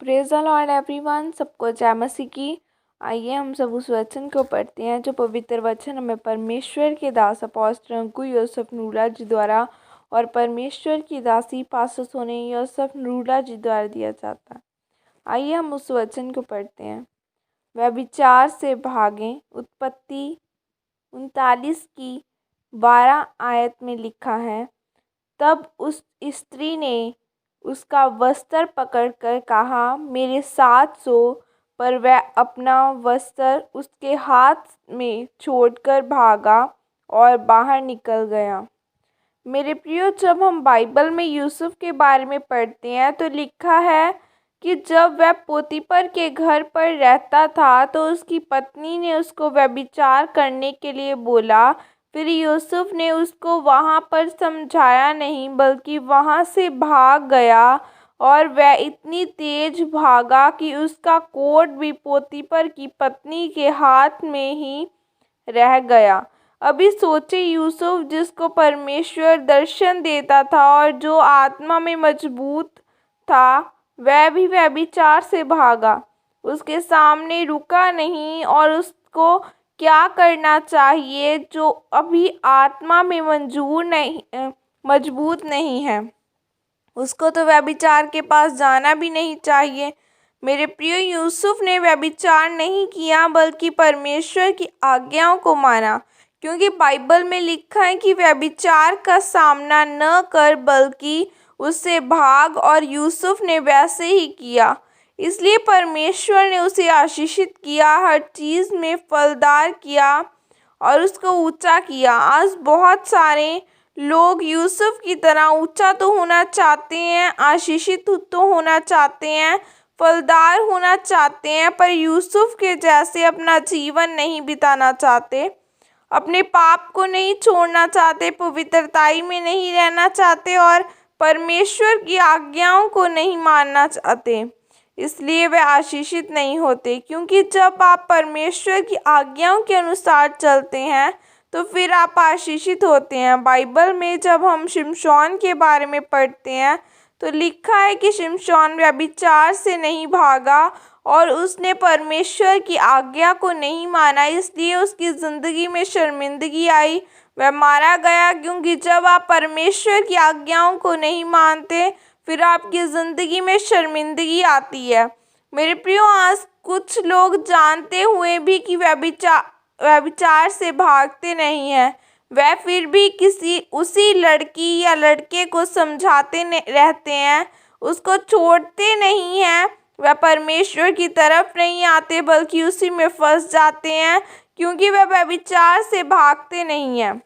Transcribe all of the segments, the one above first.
Praise the Lord everyone. सबको जय मसीह की। आइए हम सब उस वचन को पढ़ते हैं जो पवित्र वचन हमें परमेश्वर के दास अपोस्तल अंकु यूसुफ नूरा जी द्वारा और परमेश्वर की दासी पास्टर सोने यूसुफ नूरा जी द्वारा दिया जाता है। आइए हम उस वचन को पढ़ते हैं। व्यभिचार से भागें। उत्पत्ति 39 की 12 आयत में लिखा है, तब उस स्त्री ने उसका वस्त्र पकड़कर कहा, मेरे साथ सो। पर वह अपना वस्त्र उसके हाथ में छोड़कर भागा और बाहर निकल गया। मेरे प्रियो, जब हम बाइबल में यूसुफ के बारे में पढ़ते हैं तो लिखा है कि जब वह पोतीपर के घर पर रहता था तो उसकी पत्नी ने उसको व्यभिचार करने के लिए बोला। फिर यूसुफ ने उसको वहाँ पर समझाया नहीं, बल्कि वहाँ से भाग गया और वह इतनी तेज भागा कि उसका कोट भी पोतीपर की पत्नी के हाथ में ही रह गया। अभी सोचे, यूसुफ जिसको परमेश्वर दर्शन देता था और जो आत्मा में मजबूत था, वह भी व्यभिचार से भागा, उसके सामने रुका नहीं और उसको क्या करना चाहिए जो अभी आत्मा में मजबूत नहीं है, उसको तो व्यभिचार के पास जाना भी नहीं चाहिए। मेरे प्रिय, यूसुफ ने व्यभिचार नहीं किया बल्कि परमेश्वर की आज्ञाओं को माना, क्योंकि बाइबल में लिखा है कि व्यभिचार का सामना न कर बल्कि उससे भाग, और यूसुफ ने वैसे ही किया। इसलिए परमेश्वर ने उसे आशीषित किया, हर चीज़ में फलदार किया और उसको ऊंचा किया। आज बहुत सारे लोग यूसुफ की तरह ऊंचा तो होना चाहते हैं, आशीषित तो होना चाहते हैं, फलदार होना चाहते हैं, पर यूसुफ के जैसे अपना जीवन नहीं बिताना चाहते, अपने पाप को नहीं छोड़ना चाहते, पवित्रताई में नहीं रहना चाहते और परमेश्वर की आज्ञाओं को नहीं मानना चाहते। इसलिए वे आशीषित नहीं होते, क्योंकि जब आप परमेश्वर की आज्ञाओं के अनुसार चलते हैं तो फिर आप आशीषित होते हैं। बाइबल में जब हम शिमशोन के बारे में पढ़ते हैं तो लिखा है कि शिमशोन व्यभिचार से नहीं भागा और उसने परमेश्वर की आज्ञा को नहीं माना, इसलिए उसकी ज़िंदगी में शर्मिंदगी आई, वह मारा गया। क्योंकि जब आप परमेश्वर की आज्ञाओं को नहीं मानते, फिर आपकी ज़िंदगी में शर्मिंदगी आती है। मेरे प्रियो, आज कुछ लोग जानते हुए भी कि व्यभिचार से भागते नहीं हैं, वह फिर भी उसी लड़की या लड़के को समझाते रहते हैं, उसको छोड़ते नहीं हैं। वह परमेश्वर की तरफ नहीं आते बल्कि उसी में फंस जाते हैं, क्योंकि वह व्यभिचार से भागते नहीं हैं।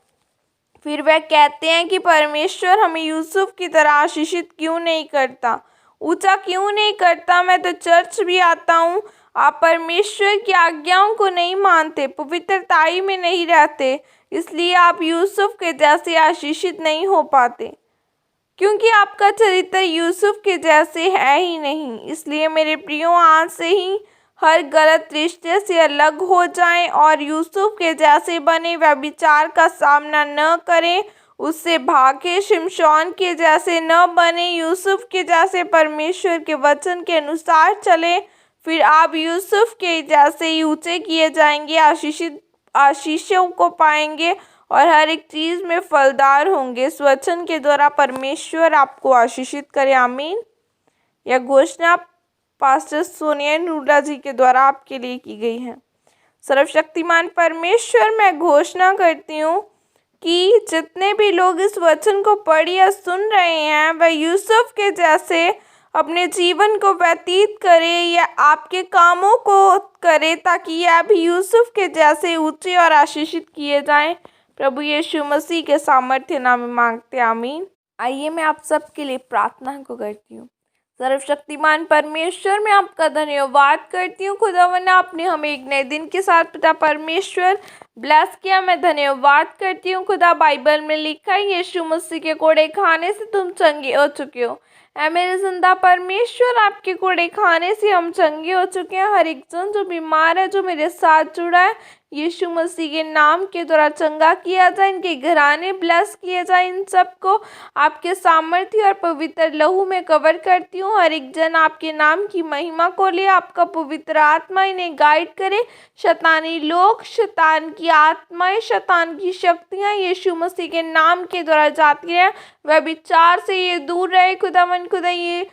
फिर वह कहते हैं कि परमेश्वर हमें यूसुफ की तरह आशीषित क्यों नहीं करता, ऊंचा क्यों नहीं करता। मैं तो चर्च भी आता हूँ, आप परमेश्वर की आज्ञाओं को नहीं मानते, पवित्रताई में नहीं रहते, इसलिए आप यूसुफ के जैसे आशीषित नहीं हो पाते, क्योंकि आपका चरित्र यूसुफ के जैसे है ही नहीं। इसलिए मेरे प्रियो, आज से ही हर गलत रिश्ते से अलग हो जाएं और यूसुफ के जैसे बने, व्यभिचार का सामना न करें, उससे भागे, शिमशोन के जैसे न बने, यूसुफ के जैसे परमेश्वर के वचन के अनुसार चले, फिर आप यूसुफ के जैसे ही ऊंचे किए जाएंगे, आशीषों को पाएंगे और हर एक चीज़ में फलदार होंगे। इस वचन के द्वारा परमेश्वर आपको आशीषित करे, आमीन। यह घोषणा पास्टर सोनिया नूरा जी के द्वारा आपके लिए की गई है। सर्वशक्तिमान परमेश्वर, मैं घोषणा करती हूँ कि जितने भी लोग इस वचन को पढ़ या सुन रहे हैं, वह यूसुफ के जैसे अपने जीवन को व्यतीत करे या आपके कामों को करे, ताकि यह भी यूसुफ के जैसे ऊंचे और आशीषित किए जाएं। प्रभु यीशु मसीह के सामर्थ्य नाम में मांगते, आमीन। आइए मैं आप सबके लिए प्रार्थना को करती हूँ। सर्वशक्तिमान परमेश्वर, मैं आपका धन्यवाद करती हूँ खुदावन, आपने हमें एक नए दिन के साथ पिता परमेश्वर ब्लेस किया। मैं धन्यवाद करती हूँ खुदा, बाइबल में लिखा है यीशु मसीह के कोड़े खाने से तुम चंगे हो चुके हो। ऐ मेरे जिंदा परमेश्वर, आपके कोड़े खाने से हम चंगे हो चुके हैं। हर एक जन जो बीमार है, जो मेरे साथ जुड़ा है, यीशु मसीह के नाम के द्वारा चंगा किया जाए, इनके घराने ब्लेस किए जाए। इन सबको आपके सामर्थ्य और पवित्र लहू में कवर करती हूँ। हर एक जन आपके नाम की महिमा को ले, आपका पवित्र आत्मा इन्हें गाइड करे। शैतानी लोग, शैतान की आत्माएं, शैतान की शक्तियाँ यीशु मसीह के नाम के द्वारा जाती हैं। व्यभिचार से ये दूर रहे खुदावन। खुदा ये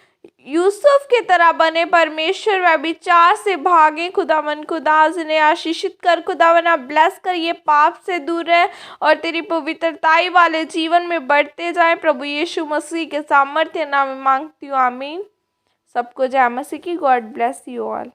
यूसुफ के तरह बने परमेश्वर, व्यभिचार से भागे खुदावन। खुदा आज इन्हें आशीषित कर खुदावन, आप ब्लेस कर, ये पाप से दूर रहे और तेरी पवित्रताई वाले जीवन में बढ़ते जाए। प्रभु यीशु मसीह के सामर्थ्य नाम में मांगती हूँ, आमीन। सबको जय मसीह की। God bless you all.